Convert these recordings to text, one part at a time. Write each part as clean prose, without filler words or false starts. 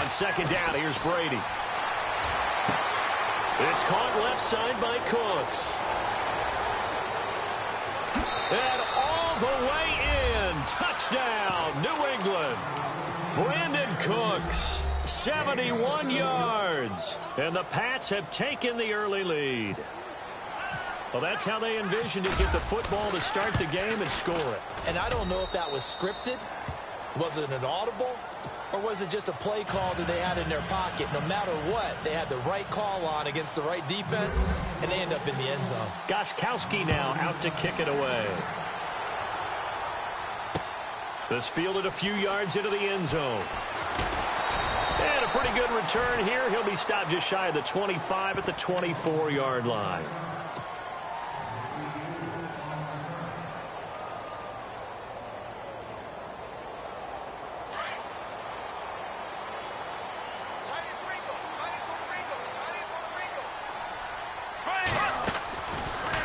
on second down. Here's Brady. It's caught left side by Cooks. And all the way in. Touchdown, New England. Brandon Cooks, 71 yards. And the Pats have taken the early lead. Well, that's how they envisioned to get the football to start the game and score it. And I don't know if that was scripted. Was it an audible? Or was it just a play call that they had in their pocket? No matter what, they had the right call on against the right defense, and they end up in the end zone. Gostkowski now out to kick it away. This fielded a few yards into the end zone. And a pretty good return here. He'll be stopped just shy of the 25 at the 24-yard line.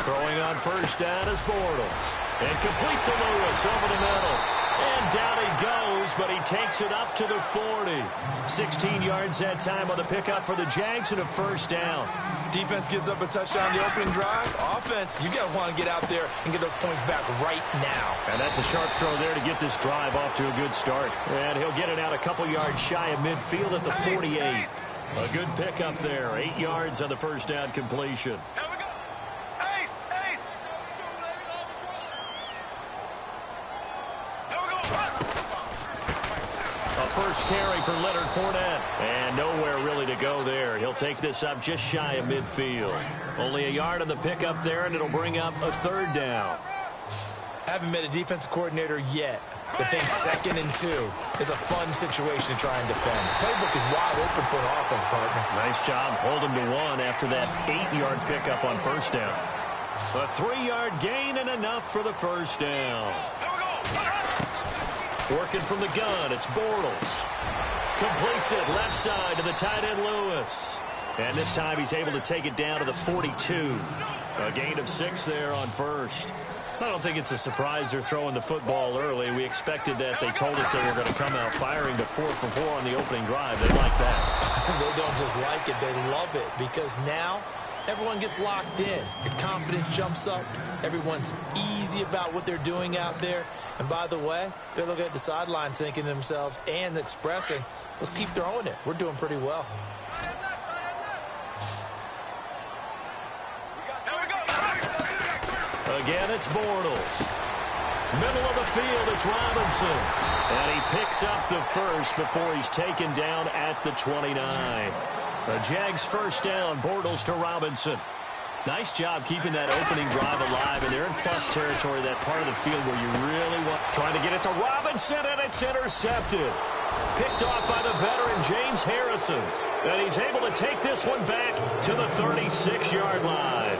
Throwing on first down is Bortles. And complete to Lewis over the middle. And down he goes, but he takes it up to the 40. 16 yards that time on the pickup for the Jags and a first down. Defense gives up a touchdown the opening drive. Offense, you got to want to get out there and get those points back right now. And that's a sharp throw there to get this drive off to a good start. And he'll get it out a couple yards shy of midfield at the 48. A good pickup there. 8 yards on the first down completion. First carry for Leonard Fournette. And nowhere really to go there. He'll take this up just shy of midfield. Only a yard on the pickup there, and it'll bring up a third down. Haven't met a defensive coordinator yet that thinks 2nd and 2 is a fun situation to try and defend. The playbook is wide open for an offense, partner. Nice job holding to 1 after that 8-yard pickup on first down. A 3-yard gain and enough for the first down. Working from the gun, it's Bortles. Completes it left side to the tight end Lewis. And this time he's able to take it down to the 42. A gain of 6 there on first. I don't think it's a surprise they're throwing the football early. We expected that. They told us they were going to come out firing, but 4 for 4 on the opening drive. They like that. They don't just like it, they love it, because now everyone gets locked in. Your confidence jumps up. Everyone's easy about what they're doing out there. And by the way, they're looking at the sideline thinking to themselves and expressing, let's keep throwing it. We're doing pretty well. Again, it's Bortles. Middle of the field, it's Robinson. And he picks up the first before he's taken down at the 29. The Jags first down, Bortles to Robinson. Nice job keeping that opening drive alive, and they're in plus territory, that part of the field where you really want. Trying to get it to Robinson, and it's intercepted. Picked off by the veteran James Harrison. And he's able to take this one back to the 36-yard line.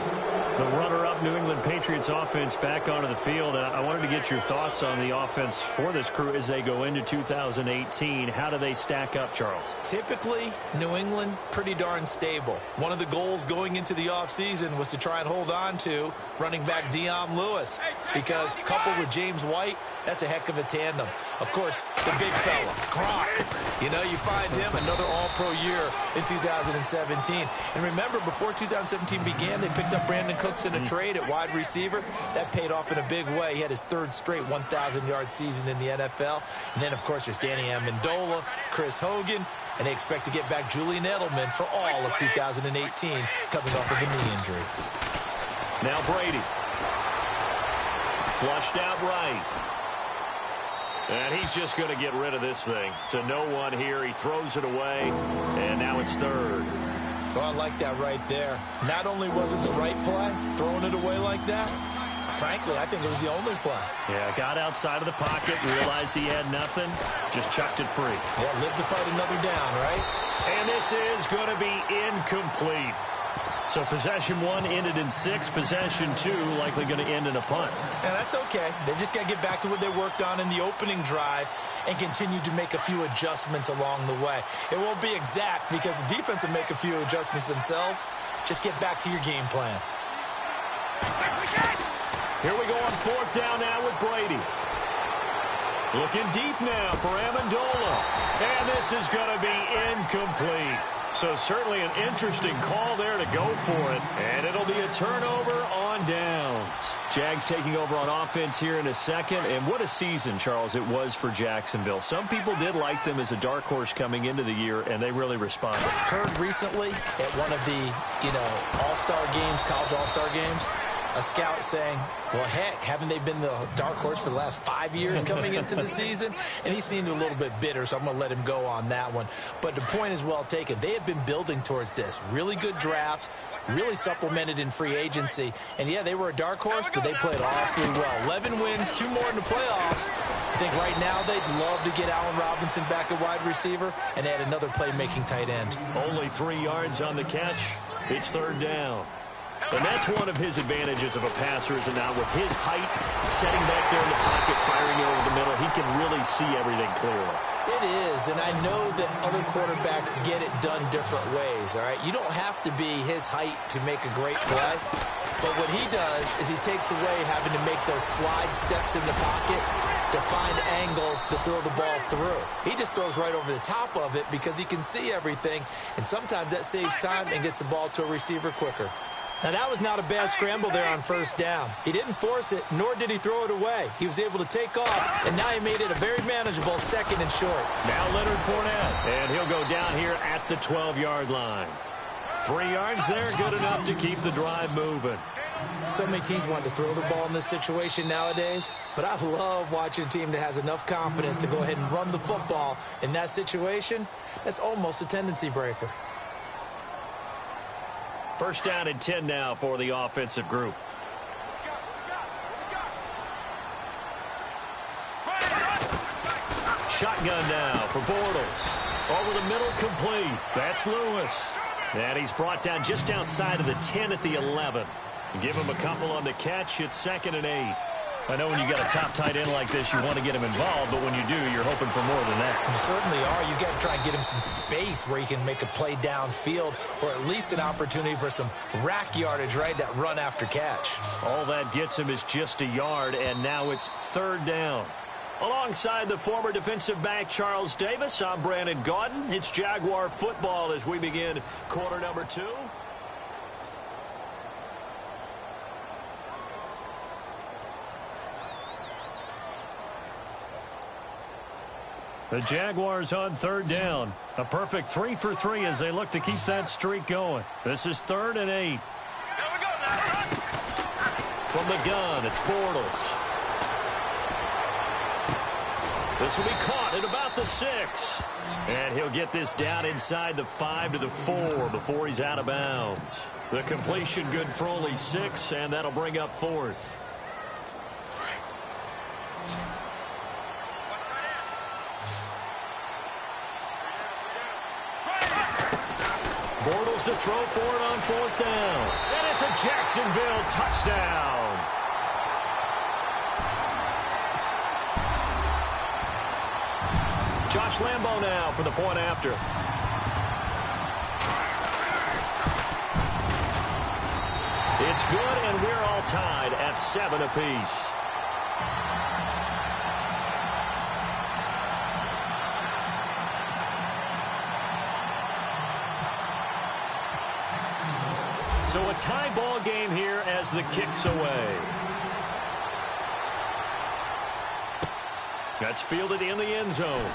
The runner-up New England Patriots offense back onto the field. I wanted to get your thoughts on the offense for this crew as they go into 2018. How do they stack up, Charles? Typically, New England, pretty darn stable. One of the goals going into the offseason was to try and hold on to running back Dion Lewis, because coupled with James White, that's a heck of a tandem. Of course, the big fella, Gronk. You know, you find him another all-pro year in 2017. And remember, before 2017 began, they picked up Brandon Cooks in a trade at wide receiver. That paid off in a big way. He had his 3rd straight 1,000-yard season in the NFL. And then, of course, there's Danny Amendola, Chris Hogan, and they expect to get back Julian Edelman for all of 2018 coming off of a knee injury. Now Brady. Flushed out right. And he's just going to get rid of this thing. To no one here. He throws it away, and now it's 3rd. So I like that right there. Not only was it the right play, throwing it away like that, frankly, I think it was the only play. Yeah, got outside of the pocket, realized he had nothing, just chucked it free. Yeah, live to fight another down, right? And this is going to be incomplete. So possession 1 ended in 6. Possession 2 likely going to end in a punt. And that's okay. They just got to get back to what they worked on in the opening drive and continue to make a few adjustments along the way. It won't be exact because the defense will make a few adjustments themselves. Just get back to your game plan. Here we go on 4th down now with Brady. Looking deep now for Amendola. And this is going to be incomplete. So certainly an interesting call there to go for it. And it'll be a turnover on downs. Jags taking over on offense here in a second. And what a season, Charles, it was for Jacksonville. Some people did like them as a dark horse coming into the year, and they really responded. Heard recently at one of the, all-star games, college all-star games, a scout saying, well, heck, haven't they been the dark horse for the last 5 years coming into the season? And he seemed a little bit bitter, so I'm going to let him go on that one. But the point is well taken. They had been building towards this. Really good drafts, really supplemented in free agency. And, yeah, they were a dark horse, but they played awfully well. 11 wins, 2 more in the playoffs. I think right now they'd love to get Allen Robinson back at wide receiver and add another playmaking tight end. Only 3 yards on the catch. It's third down. And that's one of his advantages of a passer, is it not? With his height, setting back there in the pocket, firing over the middle, he can really see everything clearly. It is, and I know that other quarterbacks get it done different ways, all right? You don't have to be his height to make a great play, but what he does is he takes away having to make those slide steps in the pocket to find angles to throw the ball through. He just throws right over the top of it because he can see everything, and sometimes that saves time and gets the ball to a receiver quicker. Now, that was not a bad scramble there on first down. He didn't force it, nor did he throw it away. He was able to take off, and now he made it a very manageable 2nd and short. Now Leonard Fournette, and he'll go down here at the 12-yard line. 3 yards there, good enough to keep the drive moving. So many teams want to throw the ball in this situation nowadays, but I love watching a team that has enough confidence to go ahead and run the football in that situation. That's almost a tendency breaker. First down and 10 now for the offensive group. Shotgun now for Bortles. Over the middle, complete. That's Lewis. And he's brought down just outside of the 10 at the 11. Give him a couple on the catch. It's 2nd and 8. I know when you got a top tight end like this, you want to get him involved, but when you do, you're hoping for more than that. You certainly are. You got to try and get him some space where he can make a play downfield, or at least an opportunity for some rack yardage, right? That run after catch. All that gets him is just a yard, and now it's third down. Alongside the former defensive back Charles Davis, I'm Brandon Gaudin. It's Jaguar football as we begin quarter number 2. The Jaguars on third down. A perfect 3 for 3 as they look to keep that streak going. This is 3rd and 8. From the gun, it's Bortles. This will be caught at about the 6. And he'll get this down inside the 5 to the 4 before he's out of bounds. The completion good for only 6, and that'll bring up 4th. Bortles to throw for it on 4th down. And it's a Jacksonville touchdown. Josh Lambo now for the point after. It's good, and we're all tied at 7 apiece. So a tie ball game here as the kick's away. That's fielded in the end zone.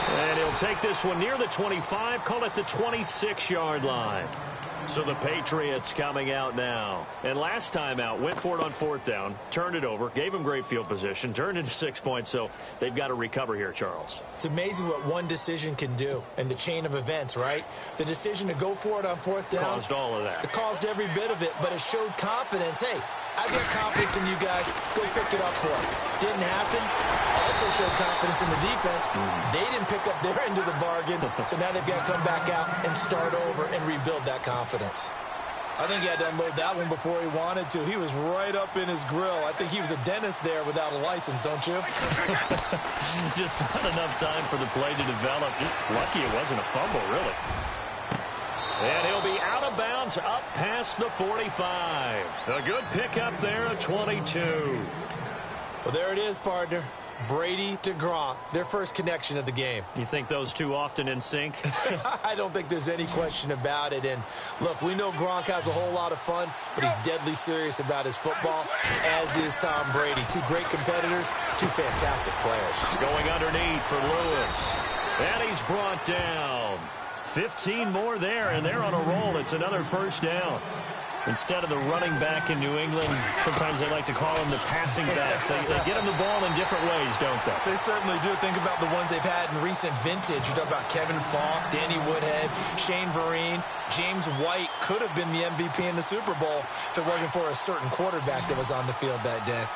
And he'll take this one near the 25, call it the 26-yard line. So the Patriots coming out now. And last time out, went for it on 4th down, turned it over, gave him great field position, turned into 6 points, so they've got to recover here, Charles. It's amazing what one decision can do in the chain of events, right? The decision to go for it on 4th down. Caused all of that. It caused every bit of it, but it showed confidence. Hey, I've got confidence in you guys. Go pick it up for it. Didn't happen. Also showed confidence in the defense. They didn't pick up their end of the bargain, so now they've got to come back out and start over and rebuild that confidence. I think he had to unload that one before he wanted to. He was right up in his grill. I think he was a dentist there without a license, don't you? Just not enough time for the play to develop. Just lucky it wasn't a fumble, really. And he'll be out of bounds up past the 45. A good pickup there at 22. Well, there it is, partner. Brady to Gronk, their first connection of the game. You think those two often in sync? I don't think there's any question about it. And look, we know Gronk has a whole lot of fun, but he's deadly serious about his football, as is Tom Brady. Two great competitors, two fantastic players. Going underneath for Lewis. And he's brought down. 15 more there, and they're on a roll. It's another first down. Instead of the running back in New England, sometimes they like to call them the passing backs. They get them the ball in different ways, don't they? They certainly do. Think about the ones they've had in recent vintage. You talk about Kevin Falk, Danny Woodhead, Shane Vereen. James White could have been the MVP in the Super Bowl if it wasn't for a certain quarterback that was on the field that day.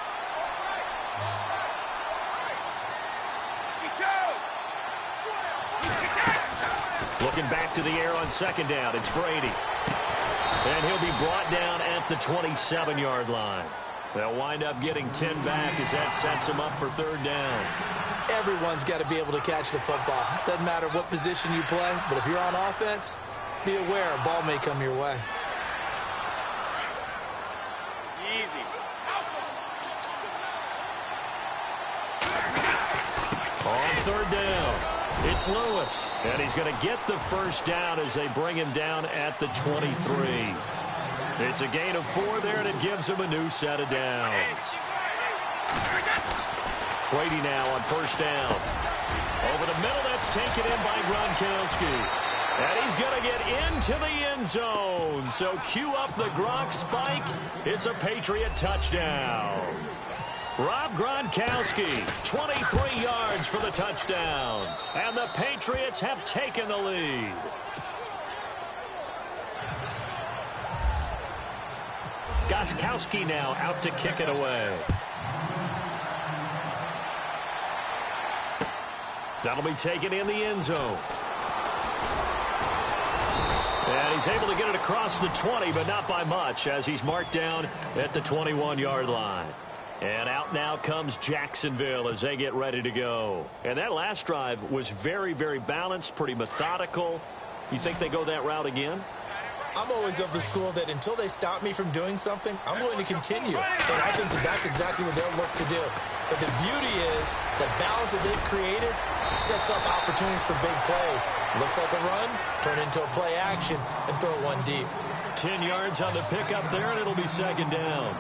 Looking back to the air on second down, it's Brady. And he'll be brought down at the 27-yard line. They'll wind up getting 10 back as that sets them up for third down. Everyone's got to be able to catch the football. Doesn't matter what position you play, but if you're on offense, be aware a ball may come your way. Easy. On third down, it's Lewis. And he's going to get the first down as they bring him down at the 23. It's a gain of 4 there, and it gives him a new set of downs. Brady now on first down. Over the middle, that's taken in by Gronkowski. And he's going to get into the end zone. So cue up the Gronk spike. It's a Patriot touchdown. Rob Gronkowski, 23 yards for the touchdown. And the Patriots have taken the lead. Gronkowski now out to kick it away. That'll be taken in the end zone. And he's able to get it across the 20, but not by much, as he's marked down at the 21-yard line. And out now comes Jacksonville as they get ready to go. And that last drive was very, very balanced, pretty methodical. You think they go that route again? I'm always of the school that until they stop me from doing something, I'm going to continue. And I think that that's exactly what they'll look to do. But the beauty is the balance that they've created sets up opportunities for big plays. Looks like a run, turn into a play action, and throw one deep. 10 yards on the pickup there, and it'll be second down.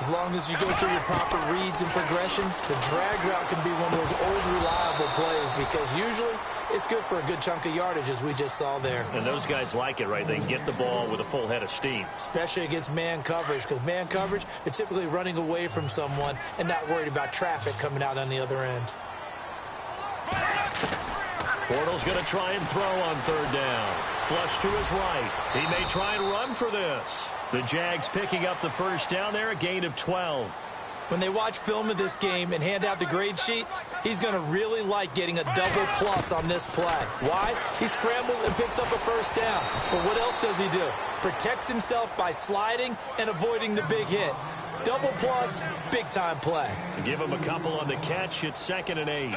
As long as you go through your proper reads and progressions, the drag route can be one of those old reliable plays because usually it's good for a good chunk of yardage, as we just saw there. And those guys like it, right? They can get the ball with a full head of steam. Especially against man coverage, because man coverage, they're typically running away from someone and not worried about traffic coming out on the other end. Bortles going to try and throw on third down. Flush to his right. He may try and run for this. The Jags picking up the first down there, a gain of 12. When they watch film of this game and hand out the grade sheets, he's going to really like getting a double plus on this play. Why? He scrambles and picks up a first down. But what else does he do? Protects himself by sliding and avoiding the big hit. Double plus, big-time play. Give him a couple on the catch. It's 2nd and 8.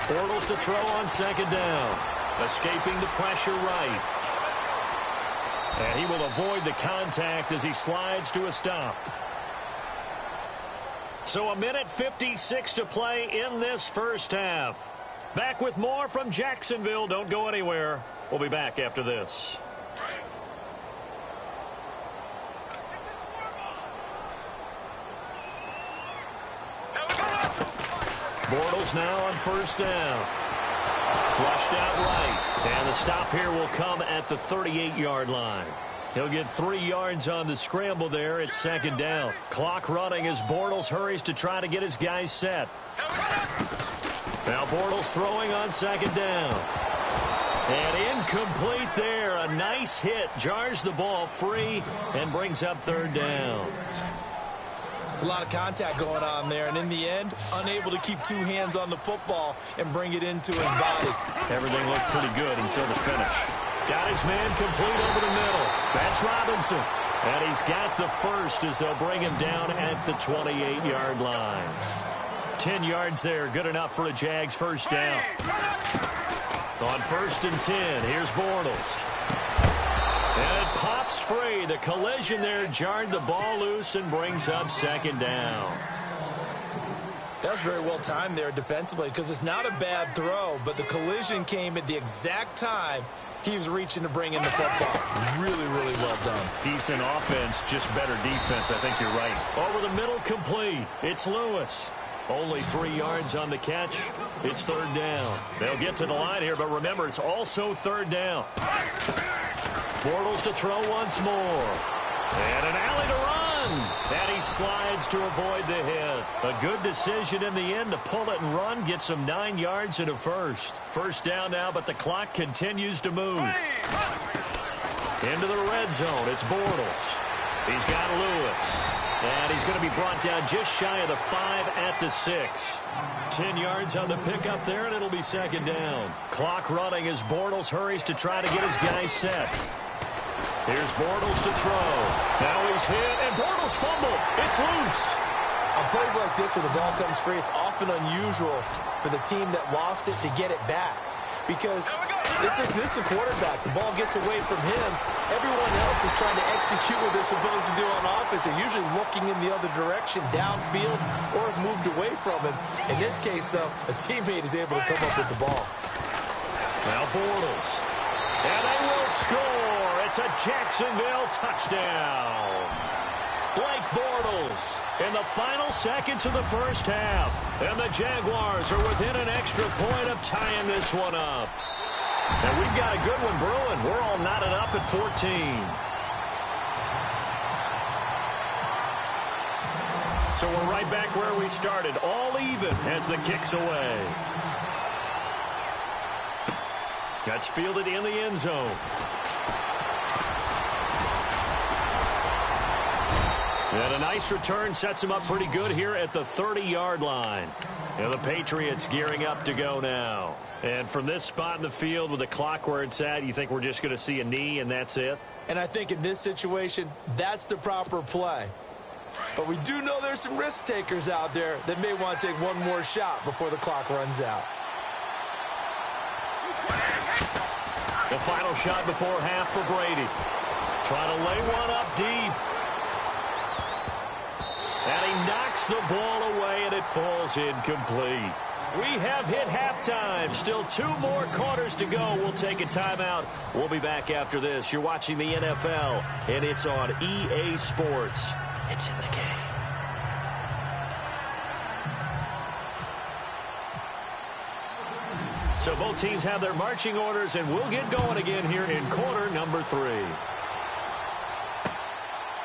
Bortles to throw on second down. Escaping the pressure right. And he will avoid the contact as he slides to a stop. So 1:56 to play in this first half. Back with more from Jacksonville. Don't go anywhere. We'll be back after this. Bortles now on first down. Flushed out right. And the stop here will come at the 38-yard line. He'll get 3 yards on the scramble there. It's second down. Clock running as Bortles hurries to try to get his guys set. Now Bortles throwing on second down. And incomplete there. A nice hit. Jars the ball free and brings up third down. It's a lot of contact going on there, and in the end, unable to keep 2 hands on the football and bring it into his body. Everything looked pretty good until the finish. Got his man complete over the middle. That's Robinson. And he's got the first as they'll bring him down at the 28-yard line. 10 yards there, good enough for a Jags first down. On 1st and 10, here's Bortles. And it pops free. The collision there jarred the ball loose and brings up second down. That was very well timed there defensively because it's not a bad throw, but the collision came at the exact time he was reaching to bring in the football. Really, really well done. Decent offense, just better defense. I think you're right. Over the middle, complete. It's Lewis. Only 3 yards on the catch. It's third down. They'll get to the line here, but remember, it's also third down. Bortles to throw once more. And an alley to run. And he slides to avoid the hit. A good decision in the end to pull it and run. Gets him 9 yards and a first. First down now, but the clock continues to move. Into the red zone. It's Bortles. He's got Lewis. And he's going to be brought down just shy of the 5 at the 6. 10 yards on the pickup there, and it'll be second down. Clock running as Bortles hurries to try to get his guys set. Here's Bortles to throw. Now he's hit, and Bortles fumbled. It's loose. On plays like this where the ball comes free, it's often unusual for the team that lost it to get it back. Because this is a quarterback. The ball gets away from him. Everyone else is trying to execute what they're supposed to do on offense. They're usually looking in the other direction, downfield, or have moved away from him. In this case, though, a teammate is able to come up with the ball. Now Bortles. And they will score. It's a Jacksonville touchdown. Blake Bortles in the final seconds of the first half. And the Jaguars are within an extra point of tying this one up. And we've got a good one brewing. We're all knotted up at 14. So we're right back where we started. All even as the kick's away. That's fielded in the end zone. And a nice return sets him up pretty good here at the 30-yard line. And the Patriots gearing up to go now. And from this spot in the field with the clock where it's at, you think we're just going to see a knee and that's it? And I think in this situation, that's the proper play. But we do know there's some risk takers out there that may want to take one more shot before the clock runs out. The final shot before half for Brady. Trying to lay one up deep. And he knocks the ball away, and it falls incomplete. We have hit halftime. Still 2 more quarters to go. We'll take a timeout. We'll be back after this. You're watching the NFL, and it's on EA Sports. It's in the game. So both teams have their marching orders, and we'll get going again here in quarter number 3.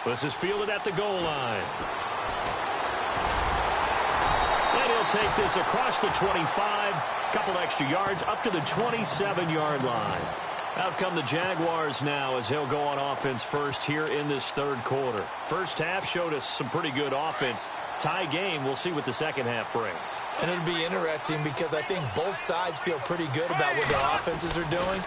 This is fielded at the goal line. And he'll take this across the 25, couple extra yards up to the 27-yard line. Out come the Jaguars now as he'll go on offense first here in this third quarter. First half showed us some pretty good offense. Tie game, we'll see what the second half brings. And it'll be interesting because I think both sides feel pretty good about what their offenses are doing.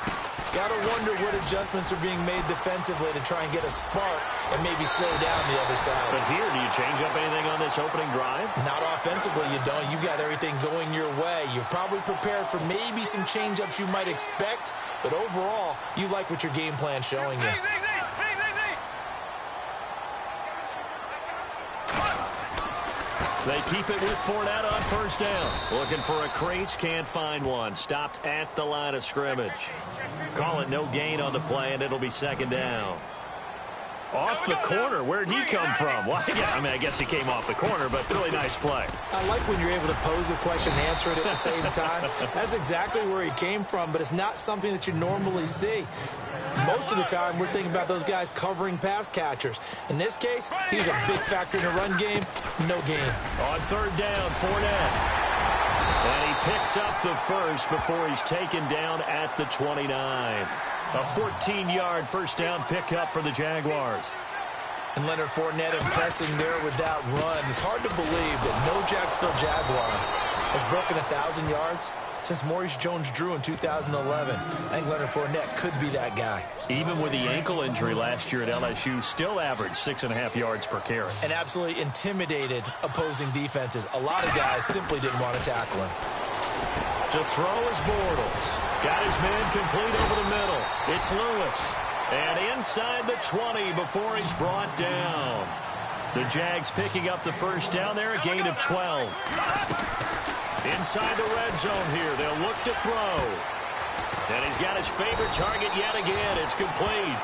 Got to wonder what adjustments are being made defensively to try and get a spark and maybe slow down the other side. But here, do you change up anything on this opening drive? Not offensively, you don't. You got everything going your way. You've probably prepared for maybe some change-ups you might expect, but overall, you like what your game plan's showing you. They keep it with Fournette on first down. Looking for a crease, can't find one. Stopped at the line of scrimmage. Call it no gain on the play, and it'll be second down. Off the corner. Where'd he come from? Well, I guess he came off the corner, but really nice play. I like when you're able to pose a question and answer it at the same time. That's exactly where he came from, but it's not something that you normally see. Most of the time, we're thinking about those guys covering pass catchers. In this case, he's a big factor in the run game. No gain. On third down, Fournette. And he picks up the first before he's taken down at the 29. A 14-yard first down pickup for the Jaguars. And Leonard Fournette impressing there with that run. It's hard to believe that no Jacksonville Jaguar has broken 1,000 yards since Maurice Jones-Drew in 2011. I think Leonard Fournette could be that guy. Even with the ankle injury last year at LSU, still averaged 6.5 yards per carry. And absolutely intimidated opposing defenses. A lot of guys simply didn't want to tackle him. To throw is Bortles. Got his man complete over the middle. It's Lewis. And inside the 20 before he's brought down. The Jags picking up the first down there, a gain of 12. Inside the red zone here, they'll look to throw. And he's got his favorite target yet again. It's complete.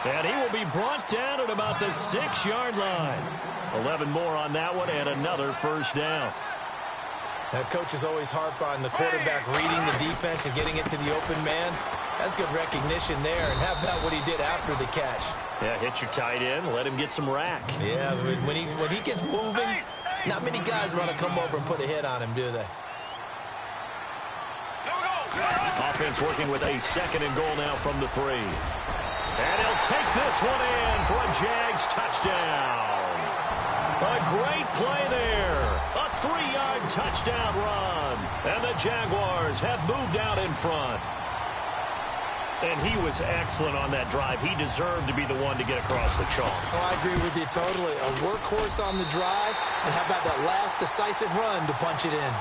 And he will be brought down at about the 6-yard line. 11 more on that one and another first down. That coach is always harp on the quarterback reading the defense and getting it to the open man. That's good recognition there. And how about what he did after the catch? Yeah, hit your tight end, let him get some rack. Yeah, when he gets moving, not many guys want to come over and put a hit on him, do they? Offense working with a 2nd and goal now from the 3. And he'll take this one in for a Jags touchdown. A great play there. A 3-yard touchdown run. And the Jaguars have moved out in front. And he was excellent on that drive. He deserved to be the one to get across the chalk. Oh, I agree with you totally. A workhorse on the drive. And how about that last decisive run to punch it in?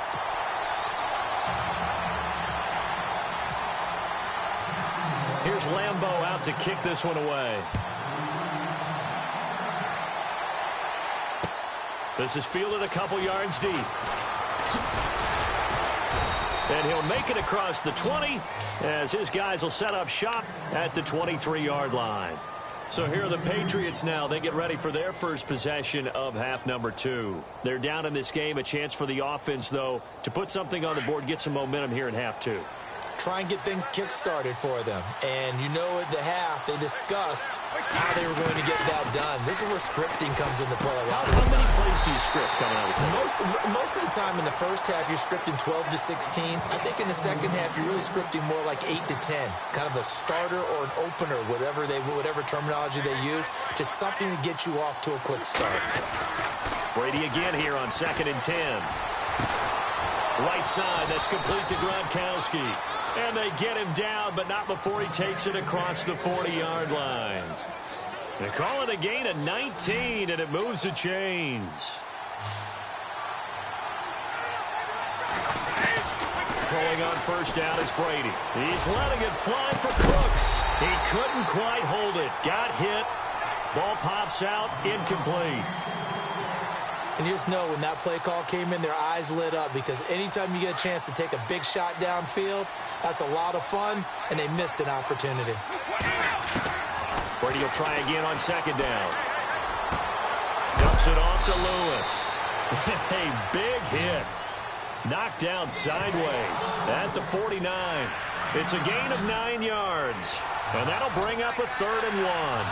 Here's Lambeau out to kick this one away. This is fielded a couple yards deep. And he'll make it across the 20 as his guys will set up shop at the 23-yard line. So here are the Patriots now. They get ready for their first possession of half number 2. They're down in this game. A chance for the offense, though, to put something on the board, get some momentum here in half 2. Try and get things kick-started for them. And you know at the half, they discussed how they were going to get that done. This is where scripting comes into play a lot of the time. How many plays do you script coming out of the second? Most of the time in the first half, you're scripting 12 to 16. I think in the second half, you're really scripting more like 8 to 10. Kind of a starter or an opener, whatever terminology they use. Just something to get you off to a quick start. Brady again here on 2nd and 10. Right side, that's complete to Gronkowski. And they get him down, but not before he takes it across the 40-yard line. They call it a gain of 19, and it moves the chains. Throwing on first down is Brady. He's letting it fly for Cooks. He couldn't quite hold it. Got hit. Ball pops out, incomplete. And you just know when that play call came in, their eyes lit up because anytime you get a chance to take a big shot downfield, that's a lot of fun, and they missed an opportunity. Brady will try again on 2nd down. Dumps it off to Lewis. A big hit. Knocked down sideways at the 49. It's a gain of 9 yards, and that'll bring up a 3rd and 1.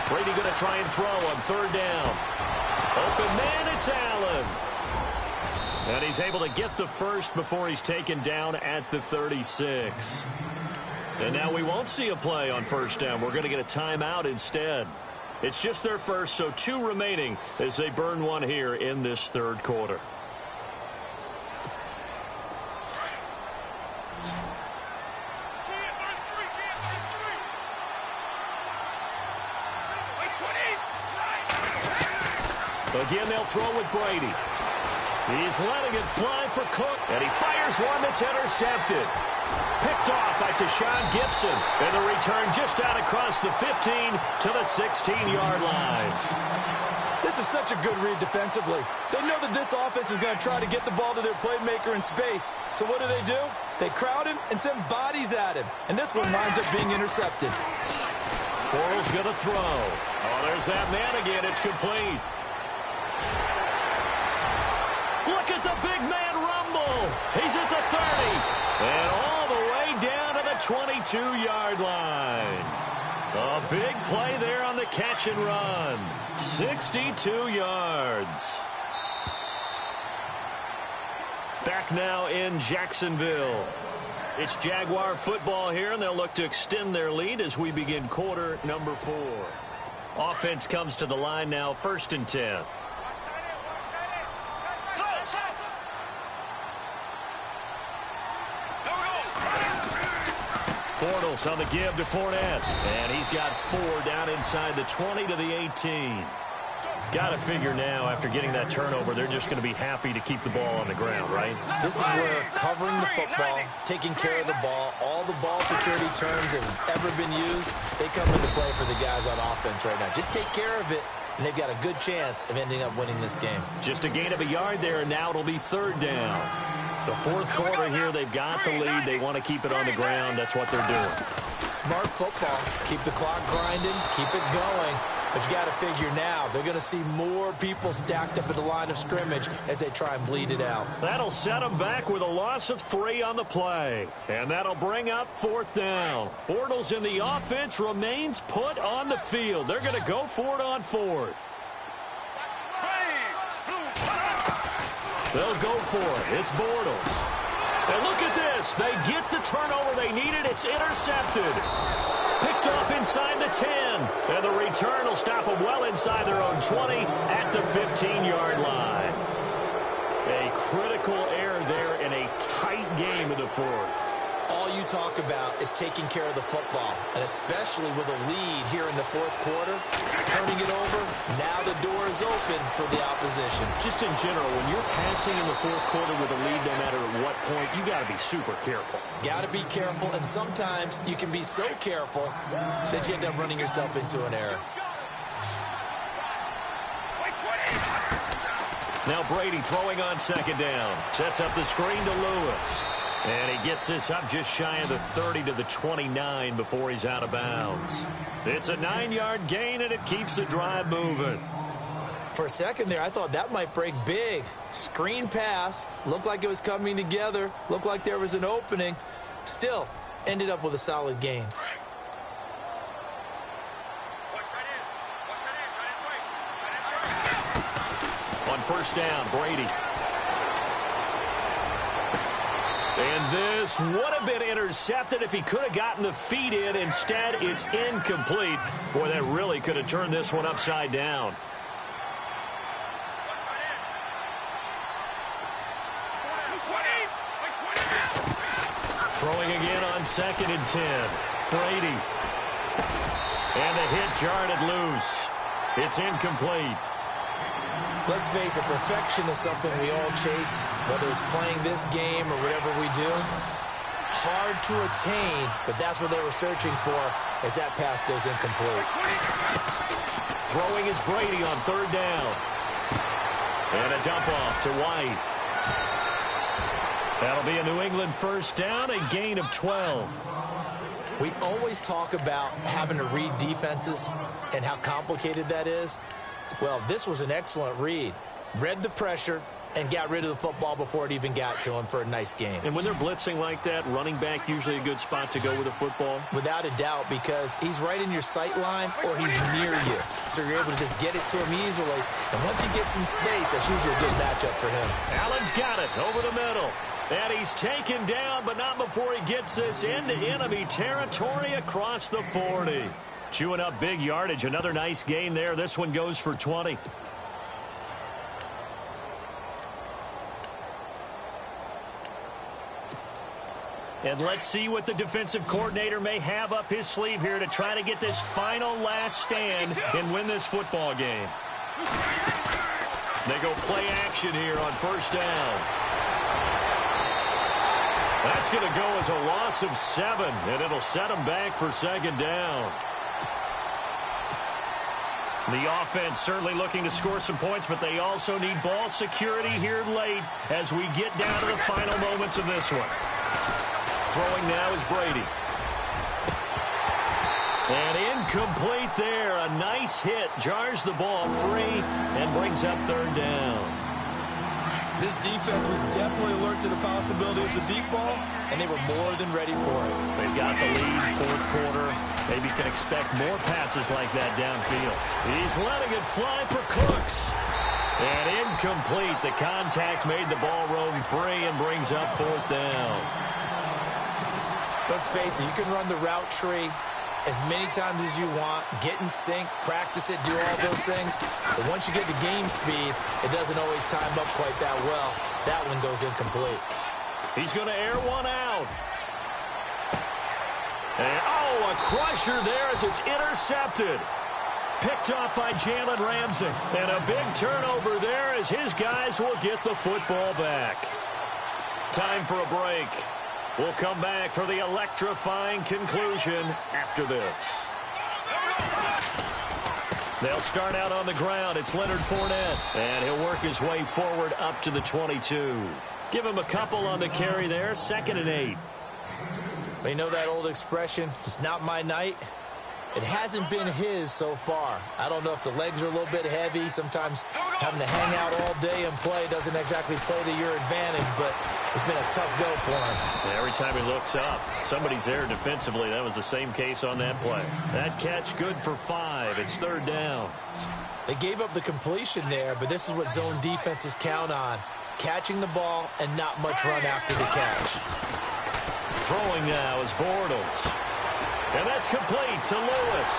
Brady going to try and throw on 3rd down. Open man, it's Allen. And he's able to get the first before he's taken down at the 36. And now we won't see a play on 1st down. We're going to get a timeout instead. It's just their first, so 2 remaining as they burn one here in this 3rd quarter. Again, they'll throw with Brady. He's letting it fly for Cook, and he fires one that's intercepted. Picked off by Tashawn Gibson, and the return just out across the 15 to the 16-yard line. This is such a good read defensively. They know that this offense is going to try to get the ball to their playmaker in space. So what do? They crowd him and send bodies at him. And this one winds up being intercepted. Bortles going to throw. Oh, there's that man again. It's complete. Look at the big man rumble. He's at the 30. And all the way down to the 22-yard line. A big play there on the catch and run. 62 yards. Back now in Jacksonville. It's Jaguar football here, and they'll look to extend their lead as we begin quarter number 4. Offense comes to the line now, 1st and 10. Bortles on the give to Fournette. And he's got 4 down inside the 20 to the 18. Got to figure now, after getting that turnover, they're just going to be happy to keep the ball on the ground, right? This is where covering the football, taking care of the ball, all the ball security terms have ever been used, they come into play for the guys on offense right now. Just take care of it, and they've got a good chance of ending up winning this game. Just a gain of a yard there, and now it'll be third down. The fourth quarter here, they've got the lead. They want to keep it on the ground. That's what they're doing. Smart football. Keep the clock grinding. Keep it going. But you got to figure now, they're going to see more people stacked up at the line of scrimmage as they try and bleed it out. That'll set them back with a loss of 3 on the play. And that'll bring up fourth down. Bortles in the offense remains put on the field. They're going to go for it on fourth. They'll go for it. It's Bortles. And look at this. They get the turnover they needed. It's intercepted. Picked off inside the 10. And the return will stop them well inside their own 20 at the 15-yard line. A critical error there in a tight game in the fourth. All you talk about is taking care of the football, and especially with a lead here in the fourth quarter, turning it over, now the door is open for the opposition. Just in general, when you're passing in the fourth quarter with a lead, no matter at what point, you got to be super careful. Got to be careful, And sometimes you can be so careful that you end up running yourself into an error. Now Brady throwing on second down. Sets up the screen to Lewis. And he gets this up just shy of the 30 to the 29 before he's out of bounds. It's a 9-yard gain, and it keeps the drive moving. For a second there, I thought that might break big. Screen pass. Looked like it was coming together. Looked like there was an opening. Still, ended up with a solid gain. On first down, Brady. And this would have been intercepted if he could have gotten the feet in. Instead, it's incomplete. Boy, that really could have turned this one upside down. Throwing again on second and 10. Brady. And the hit jarred it loose. It's incomplete. Let's face it, perfection is something we all chase, whether it's playing this game or whatever we do. Hard to attain, but that's what they were searching for as that pass goes incomplete. Throwing is Brady on third down. And a dump off to White. That'll be a New England first down, a gain of 12. We always talk about having to read defenses and how complicated that is. Well, this was an excellent read. Read the pressure and got rid of the football before it even got to him for a nice game. And when they're blitzing like that, running back usually a good spot to go with the football? Without a doubt, because he's right in your sight line or he's near you. So you're able to just get it to him easily. And once he gets in space, that's usually a good matchup for him. Allen's got it over the middle. And he's taken down, but not before he gets this into enemy territory across the 40. Chewing up big yardage. Another nice gain there. This one goes for 20. And let's see what the defensive coordinator may have up his sleeve here to try to get this final last stand and win this football game. They go play action here on first down. That's going to go as a loss of 7, and it'll set them back for second down. The offense certainly looking to score some points, but they also need ball security here late as we get down to the final moments of this one. Throwing now is Brady. And incomplete there. A nice hit. Jars the ball free and brings up third down. This defense was definitely alert to the possibility of the deep ball, and they were more than ready for it. They've got the lead, fourth quarter. Maybe can expect more passes like that downfield. He's letting it fly for Cooks. And incomplete. The contact made the ball roam free and brings up fourth down. Let's face it, you can run the route tree as many times as you want, get in sync, practice it, do all those things. But once you get to game speed, it doesn't always time up quite that well. That one goes incomplete. He's going to air one out. And, oh, a crusher there as it's intercepted. picked off by Jalen Ramsey. And a big turnover there as his guys will get the football back. Time for a break. We'll come back for the electrifying conclusion after this. They'll start out on the ground. It's Leonard Fournette. And he'll work his way forward up to the 22. Give him a couple on the carry there. 2nd and 8. You know that old expression, it's not my night? It hasn't been his so far. I don't know if the legs are a little bit heavy. Sometimes having to hang out all day and play doesn't exactly play to your advantage, but it's been a tough go for him. Yeah, every time he looks up, somebody's there defensively. That was the same case on that play. That catch good for 5. It's 3rd down. They gave up the completion there, but this is what zone defenses count on. Catching the ball and not much run after the catch. Throwing now is Bortles. And that's complete to Lewis.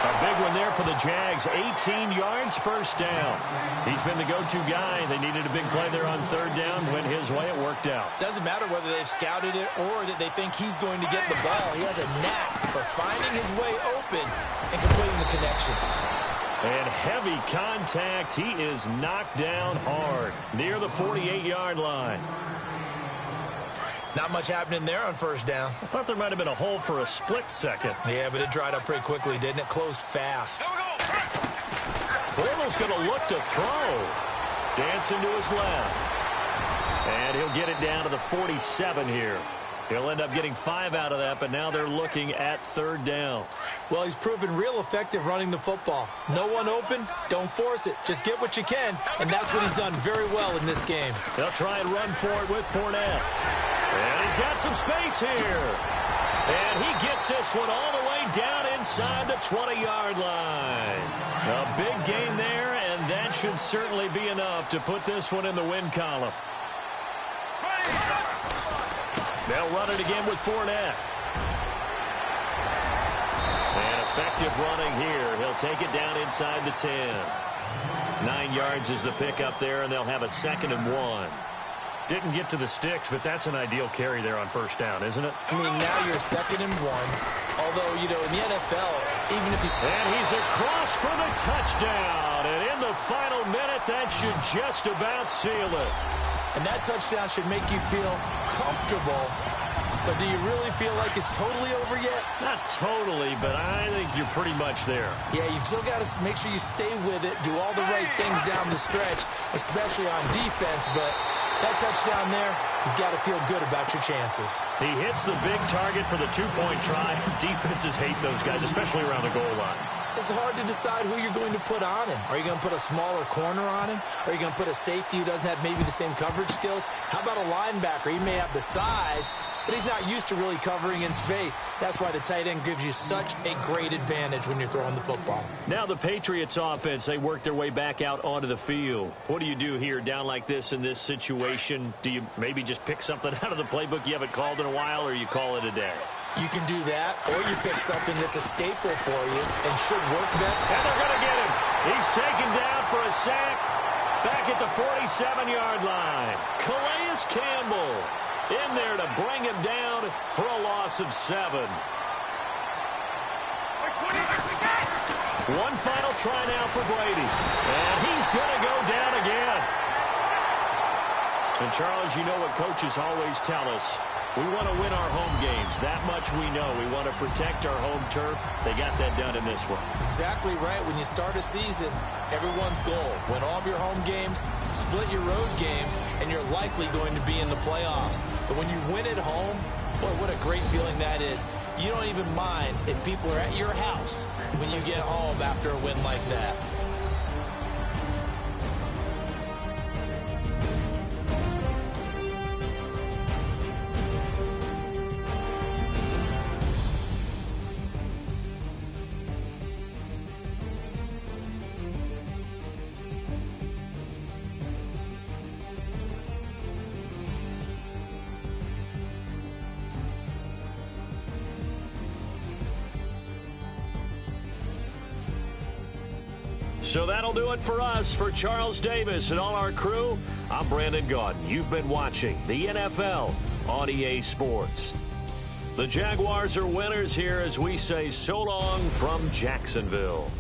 A big one there for the Jags. 18 yards, 1st down. He's been the go-to guy. They needed a big play there on 3rd down. Went his way. It worked out. Doesn't matter whether they've scouted it or that they think he's going to get the ball. He has a knack for finding his way open and completing the connection. And heavy contact. He is knocked down hard near the 48-yard line. Not much happening there on 1st down. I thought there might have been a hole for a split second. Yeah, but it dried up pretty quickly, didn't it? Closed fast. Bortles going to look to throw. Dancing to his left. And he'll get it down to the 47 here. He'll end up getting 5 out of that, but now they're looking at 3rd down. Well, he's proven real effective running the football. No one open, don't force it. Just get what you can, and that's what he's done very well in this game. They'll try and run for it with Fournette. And he's got some space here. And he gets this one all the way down inside the 20-yard line. A big gain there, and that should certainly be enough to put this one in the win column. They'll run it again with Fournette. And effective running here. He'll take it down inside the 10. 9 yards is the pickup there, and they'll have a 2nd and 1. Didn't get to the sticks, but that's an ideal carry there on 1st down, isn't it? I mean, now you're 2nd and 1. Although, you know, in the NFL, even if you... And he's across for the touchdown. And in the final minute, that should just about seal it. And that touchdown should make you feel comfortable. But do you really feel like it's totally over yet? Not totally, but I think you're pretty much there. Yeah, you've still got to make sure you stay with it, do all the right things down the stretch, especially on defense. But that touchdown there, you've got to feel good about your chances. He hits the big target for the 2-point try. Defenses hate those guys, especially around the goal line. It's hard to decide who you're going to put on him. Are you going to put a smaller corner on him? Are you going to put a safety who doesn't have maybe the same coverage skills? How about a linebacker? He may have the size, but he's not used to really covering in space. That's why the tight end gives you such a great advantage when you're throwing the football. Now the Patriots offense, they work their way back out onto the field. What do you do here down like this in this situation? Do you maybe just pick something out of the playbook you haven't called in a while, or you call it a day? You can do that, or you pick something that's a staple for you and should work better. And they're going to get him. He's taken down for a sack back at the 47-yard line. Calais Campbell in there to bring him down for a loss of 7. One final try now for Brady. And he's going to go down again. And, Charles, you know what coaches always tell us. We want to win our home games. That much we know. We want to protect our home turf. They got that done in this one. Exactly right. When you start a season, everyone's goal: win all of your home games, split your road games, and you're likely going to be in the playoffs. But when you win at home, boy, what a great feeling that is. You don't even mind if people are at your house when you get home after a win like that. So that'll do it for us. For Charles Davis and all our crew, I'm Brandon Gaudin. You've been watching the NFL on EA Sports. The Jaguars are winners here as we say so long from Jacksonville.